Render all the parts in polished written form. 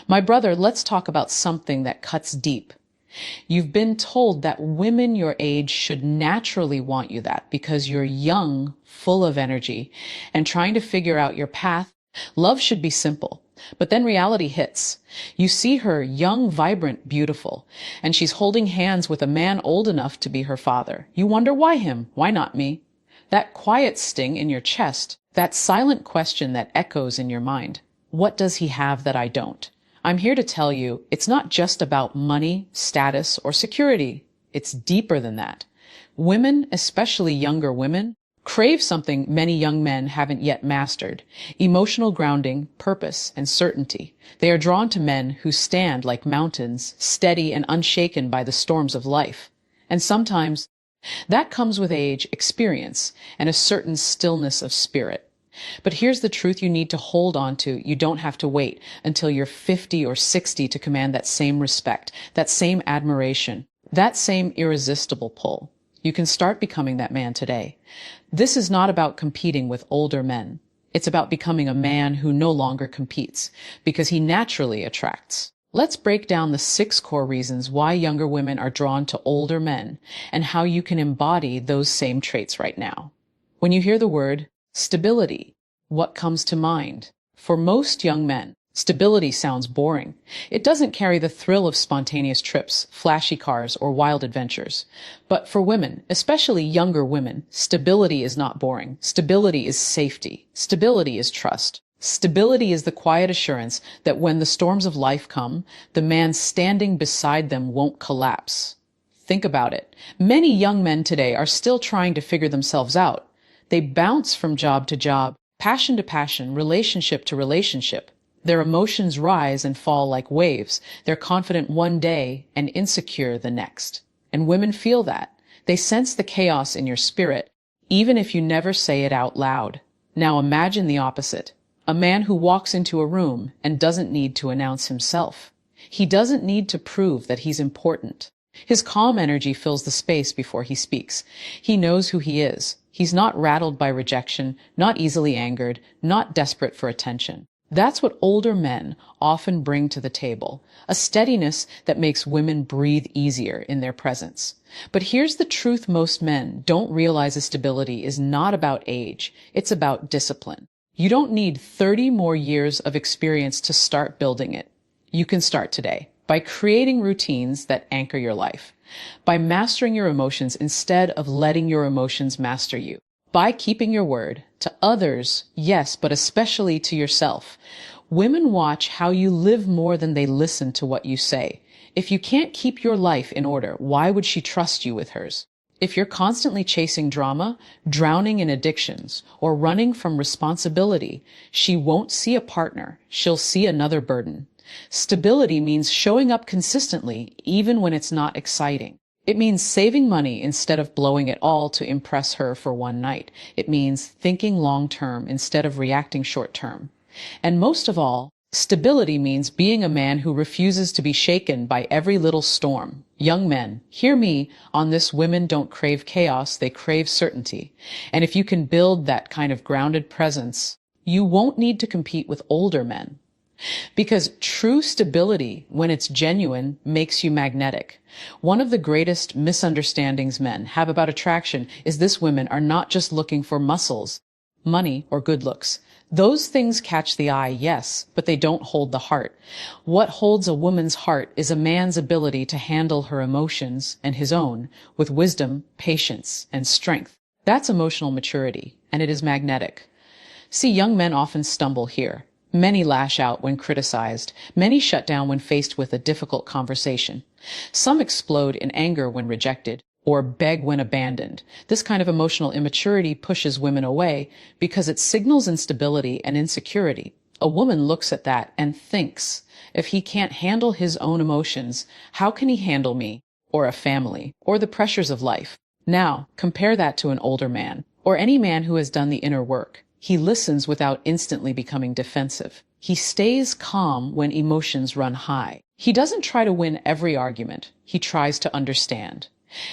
My brother, let's talk about something that cuts deep. You've been told that women your age should naturally want you that because you're young, full of energy, and trying to figure out your path. Love should be simple. But then reality hits. You see her young, vibrant, beautiful, and she's holding hands with a man old enough to be her father. You wonder, why him? Why not me? That quiet sting in your chest, that silent question that echoes in your mind. What does he have that I don't? I'm here to tell you, it's not just about money, status, or security. It's deeper than that. Women, especially younger women, crave something many young men haven't yet mastered: emotional grounding, purpose, and certainty. They are drawn to men who stand like mountains, steady and unshaken by the storms of life. And sometimes that comes with age, experience, and a certain stillness of spirit. But here's the truth you need to hold on to. You don't have to wait until you're 50 or 60 to command that same respect, that same admiration, that same irresistible pull. You can start becoming that man today. This is not about competing with older men. It's about becoming a man who no longer competes, because he naturally attracts. Let's break down the 6 core reasons why younger women are drawn to older men and how you can embody those same traits right now. When you hear the word stability, what comes to mind? For most young men, stability sounds boring. It doesn't carry the thrill of spontaneous trips, flashy cars, or wild adventures. But for women, especially younger women, stability is not boring. Stability is safety. Stability is trust. Stability is the quiet assurance that when the storms of life come, the man standing beside them won't collapse. Think about it. Many young men today are still trying to figure themselves out. They bounce from job to job, passion to passion, relationship to relationship. Their emotions rise and fall like waves. They're confident one day and insecure the next. And women feel that. They sense the chaos in your spirit, even if you never say it out loud. Now imagine the opposite. A man who walks into a room and doesn't need to announce himself. He doesn't need to prove that he's important. His calm energy fills the space before he speaks. He knows who he is. He's not rattled by rejection, not easily angered, not desperate for attention. That's what older men often bring to the table, a steadiness that makes women breathe easier in their presence. But here's the truth: most men don't realize a stability is not about age, it's about discipline. You don't need 30 more years of experience to start building it. You can start today by creating routines that anchor your life, by mastering your emotions instead of letting your emotions master you, by keeping your word to others, yes, but especially to yourself. Women watch how you live more than they listen to what you say. If you can't keep your life in order, why would she trust you with hers? If you're constantly chasing drama, drowning in addictions, or running from responsibility, she won't see a partner. She'll see another burden. Stability means showing up consistently, even when it's not exciting. It means saving money instead of blowing it all to impress her for one night. It means thinking long-term instead of reacting short-term. And most of all, stability means being a man who refuses to be shaken by every little storm. Young men, hear me on this: women don't crave chaos, they crave certainty. And if you can build that kind of grounded presence, you won't need to compete with older men. Because true stability, when it's genuine, makes you magnetic. One of the greatest misunderstandings men have about attraction is this: women are not just looking for muscles, money, or good looks. Those things catch the eye, yes, but they don't hold the heart. What holds a woman's heart is a man's ability to handle her emotions and his own with wisdom, patience, and strength. That's emotional maturity, and it is magnetic. See, young men often stumble here. Many lash out when criticized. Many shut down when faced with a difficult conversation. Some explode in anger when rejected, or beg when abandoned. This kind of emotional immaturity pushes women away because it signals instability and insecurity. A woman looks at that and thinks, if he can't handle his own emotions, how can he handle me, or a family, or the pressures of life? Now, compare that to an older man, or any man who has done the inner work. He listens without instantly becoming defensive. He stays calm when emotions run high. He doesn't try to win every argument. He tries to understand.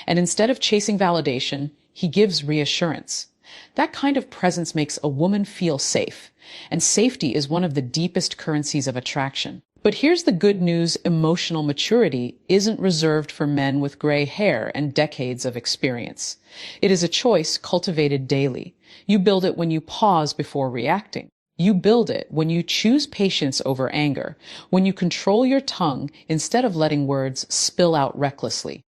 And instead of chasing validation, he gives reassurance. That kind of presence makes a woman feel safe. And safety is one of the deepest currencies of attraction. But here's the good news: emotional maturity isn't reserved for men with gray hair and decades of experience. It is a choice cultivated daily. You build it when you pause before reacting. You build it when you choose patience over anger, when you control your tongue instead of letting words spill out recklessly.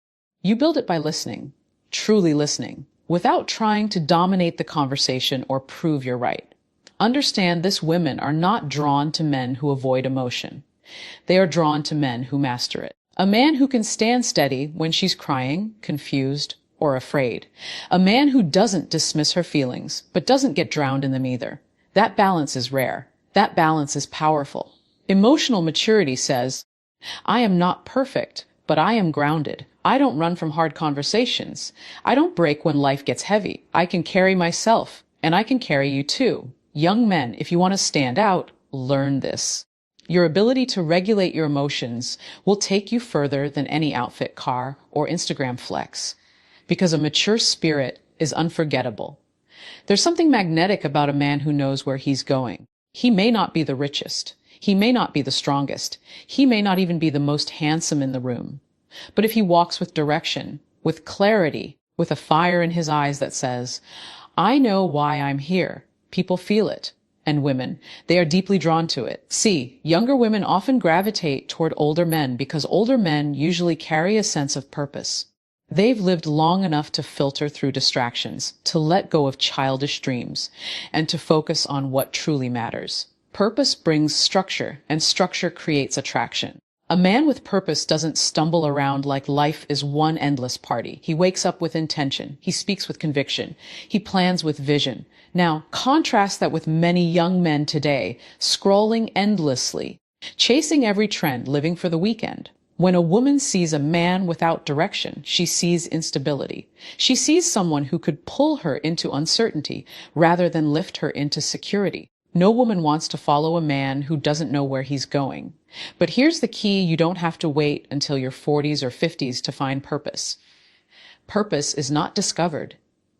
You build it by listening, truly listening, without trying to dominate the conversation or prove you're right. Understand this: women are not drawn to men who avoid emotion. They are drawn to men who master it. A man who can stand steady when she's crying, confused, or afraid. A man who doesn't dismiss her feelings, but doesn't get drowned in them either. That balance is rare. That balance is powerful. Emotional maturity says, I am not perfect, but I am grounded. I don't run from hard conversations. I don't break when life gets heavy. I can carry myself, and I can carry you too. Young men, if you want to stand out, learn this. Your ability to regulate your emotions will take you further than any outfit, car, or Instagram flex, because a mature spirit is unforgettable. There's something magnetic about a man who knows where he's going. He may not be the richest. He may not be the strongest. He may not even be the most handsome in the room. But if he walks with direction, with clarity, with a fire in his eyes that says, I know why I'm here, people feel it. And women, they are deeply drawn to it. See, younger women often gravitate toward older men because older men usually carry a sense of purpose. They've lived long enough to filter through distractions, to let go of childish dreams, and to focus on what truly matters. Purpose brings structure, and structure creates attraction. A man with purpose doesn't stumble around like life is one endless party. He wakes up with intention. He speaks with conviction. He plans with vision. Now, contrast that with many young men today, scrolling endlessly, chasing every trend, living for the weekend. When a woman sees a man without direction, she sees instability. She sees someone who could pull her into uncertainty rather than lift her into security. No woman wants to follow a man who doesn't know where he's going. But here's the key: you don't have to wait until your 40s or 50s to find purpose. Purpose is not discovered.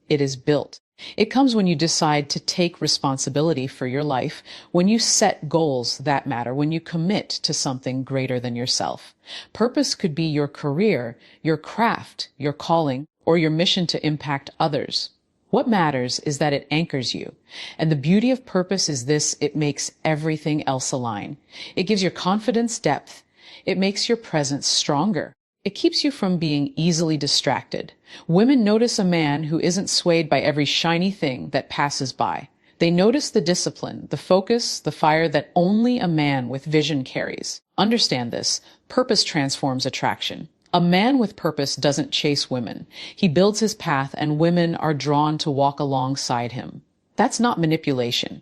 It is built. It comes when you decide to take responsibility for your life, when you set goals that matter, when you commit to something greater than yourself. Purpose could be your career, your craft, your calling, or your mission to impact others. What matters is that it anchors you. And the beauty of purpose is this: it makes everything else align. It gives your confidence depth. It makes your presence stronger. It keeps you from being easily distracted. Women notice a man who isn't swayed by every shiny thing that passes by. They notice the discipline, the focus, the fire that only a man with vision carries. Understand this: purpose transforms attraction. A man with purpose doesn't chase women. He builds his path, and women are drawn to walk alongside him. That's not manipulation.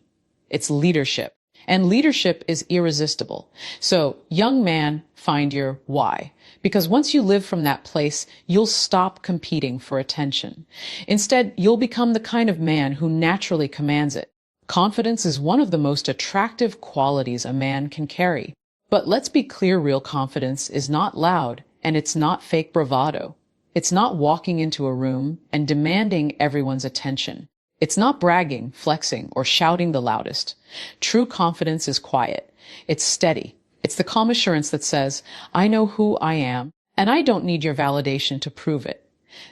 It's leadership. And leadership is irresistible. So, young man, find your why. Because once you live from that place, you'll stop competing for attention. Instead, you'll become the kind of man who naturally commands it. Confidence is one of the most attractive qualities a man can carry. But let's be clear, real confidence is not loud, and it's not fake bravado. It's not walking into a room and demanding everyone's attention. It's not bragging, flexing, or shouting the loudest. True confidence is quiet. It's steady. It's the calm assurance that says, I know who I am, and I don't need your validation to prove it.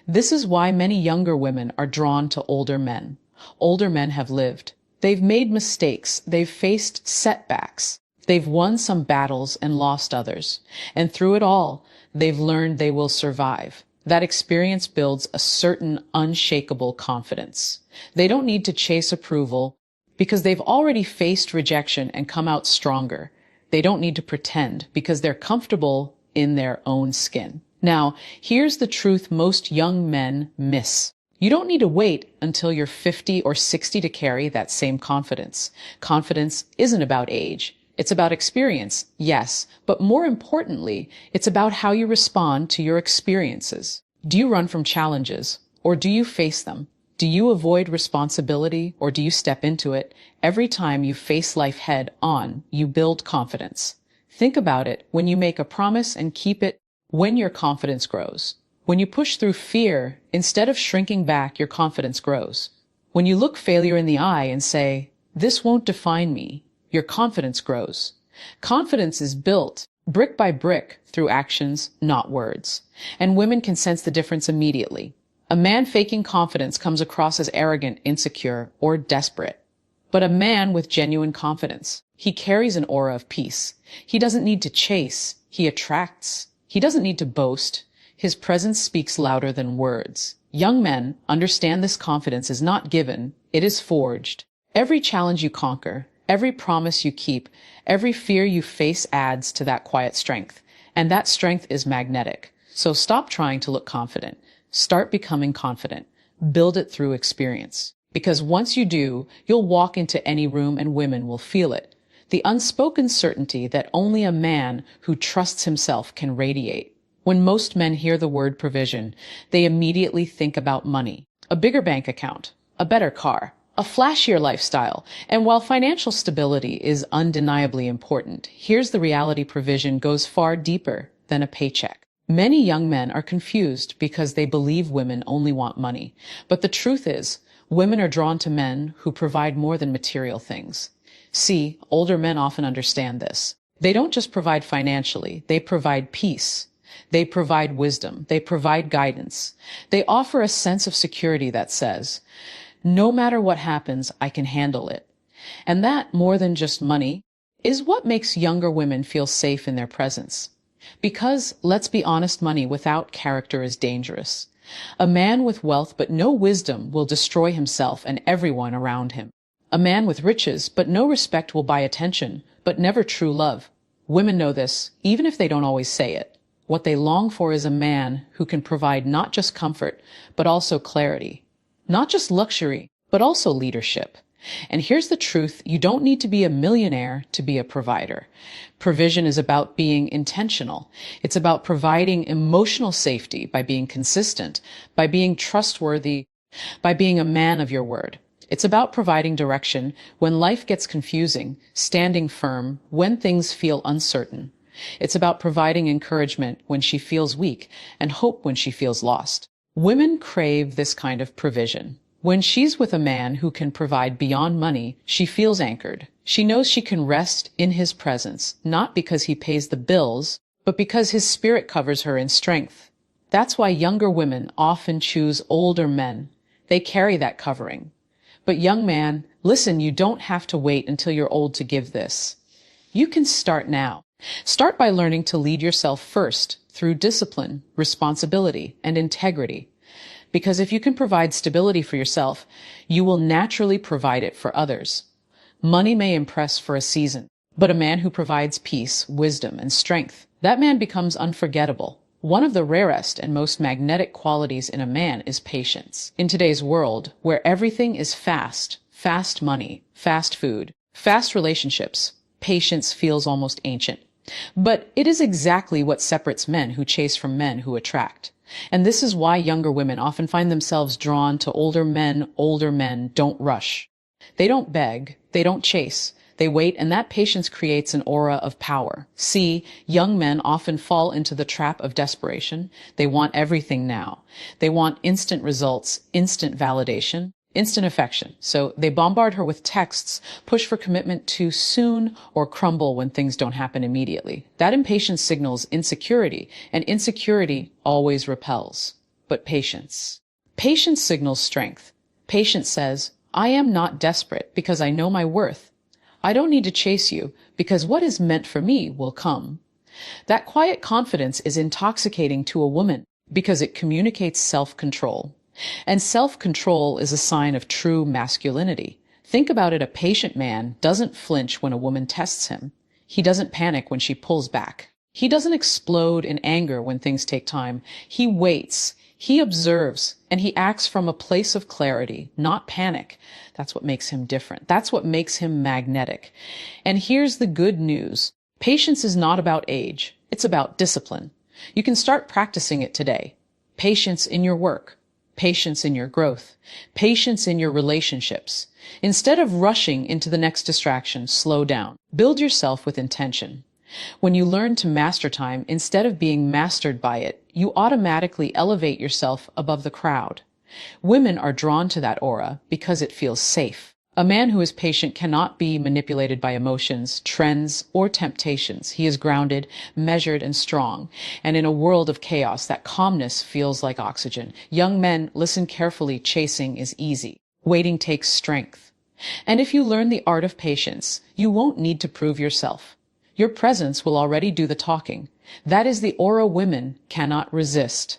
This is why many younger women are drawn to older men. Older men have lived. They've made mistakes. They've faced setbacks. They've won some battles and lost others. And through it all, they've learned they will survive. That experience builds a certain unshakable confidence. They don't need to chase approval because they've already faced rejection and come out stronger. They don't need to pretend because they're comfortable in their own skin. Now, here's the truth most young men miss. You don't need to wait until you're 50 or 60 to carry that same confidence. Confidence isn't about age. It's about experience, yes, but more importantly, it's about how you respond to your experiences. Do you run from challenges, or do you face them? Do you avoid responsibility, or do you step into it? Every time you face life head on, you build confidence. Think about it: when you make a promise and keep it, when your confidence grows. When you push through fear, instead of shrinking back, your confidence grows. When you look failure in the eye and say, this won't define me, your confidence grows. Confidence is built brick by brick through actions, not words. And women can sense the difference immediately. A man faking confidence comes across as arrogant, insecure, or desperate. But a man with genuine confidence, he carries an aura of peace. He doesn't need to chase, he attracts. He doesn't need to boast. His presence speaks louder than words. Young men understand this confidence is not given, it is forged. Every challenge you conquer, every promise you keep, every fear you face adds to that quiet strength. And that strength is magnetic. So stop trying to look confident. Start becoming confident. Build it through experience. Because once you do, you'll walk into any room and women will feel it. The unspoken certainty that only a man who trusts himself can radiate. When most men hear the word provision, they immediately think about money, a bigger bank account, a better car, a flashier lifestyle. And while financial stability is undeniably important, here's the reality: provision goes far deeper than a paycheck. Many young men are confused because they believe women only want money. But the truth is, women are drawn to men who provide more than material things. See, older men often understand this. They don't just provide financially, they provide peace. They provide wisdom. They provide guidance. They offer a sense of security that says, no matter what happens, I can handle it. And that, more than just money, is what makes younger women feel safe in their presence. Because, let's be honest, money without character is dangerous. A man with wealth but no wisdom will destroy himself and everyone around him. A man with riches but no respect will buy attention, but never true love. Women know this, even if they don't always say it. What they long for is a man who can provide not just comfort, but also clarity. Not just luxury, but also leadership. And here's the truth: you don't need to be a millionaire to be a provider. Provision is about being intentional. It's about providing emotional safety by being consistent, by being trustworthy, by being a man of your word. It's about providing direction when life gets confusing, standing firm when things feel uncertain. It's about providing encouragement when she feels weak and hope when she feels lost. Women crave this kind of provision. When she's with a man who can provide beyond money, she feels anchored. She knows she can rest in his presence, not because he pays the bills, but because his spirit covers her in strength. That's why younger women often choose older men. They carry that covering. But young man, listen, you don't have to wait until you're old to give this. You can start now. Start by learning to lead yourself first through discipline, responsibility, and integrity. Because if you can provide stability for yourself, you will naturally provide it for others. Money may impress for a season, but a man who provides peace, wisdom, and strength, that man becomes unforgettable. One of the rarest and most magnetic qualities in a man is patience. In today's world, where everything is fast, fast money, fast food, fast relationships, patience feels almost ancient. But it is exactly what separates men who chase from men who attract. And this is why younger women often find themselves drawn to older men. Older men don't rush. They don't beg. They don't chase. They wait, and that patience creates an aura of power. See, young men often fall into the trap of desperation. They want everything now. They want instant results, instant validation, instant affection. So they bombard her with texts, push for commitment too soon, or crumble when things don't happen immediately. That impatience signals insecurity, and insecurity always repels. But patience. Patience signals strength. Patience says, I am not desperate because I know my worth. I don't need to chase you because what is meant for me will come. That quiet confidence is intoxicating to a woman because it communicates self-control. And self-control is a sign of true masculinity. Think about it: a patient man doesn't flinch when a woman tests him. He doesn't panic when she pulls back. He doesn't explode in anger when things take time. He waits. He observes, and he acts from a place of clarity, not panic. That's what makes him different. That's what makes him magnetic. And here's the good news. Patience is not about age. It's about discipline. You can start practicing it today. Patience in your work. Patience in your growth. Patience in your relationships. Instead of rushing into the next distraction, slow down. Build yourself with intention. When you learn to master time instead of being mastered by it, you automatically elevate yourself above the crowd. Women are drawn to that aura because it feels safe. A man who is patient cannot be manipulated by emotions, trends, or temptations. He is grounded, measured, and strong. And in a world of chaos, that calmness feels like oxygen. Young men, listen carefully. Chasing is easy. Waiting takes strength. And if you learn the art of patience, you won't need to prove yourself. Your presence will already do the talking. That is the aura women cannot resist.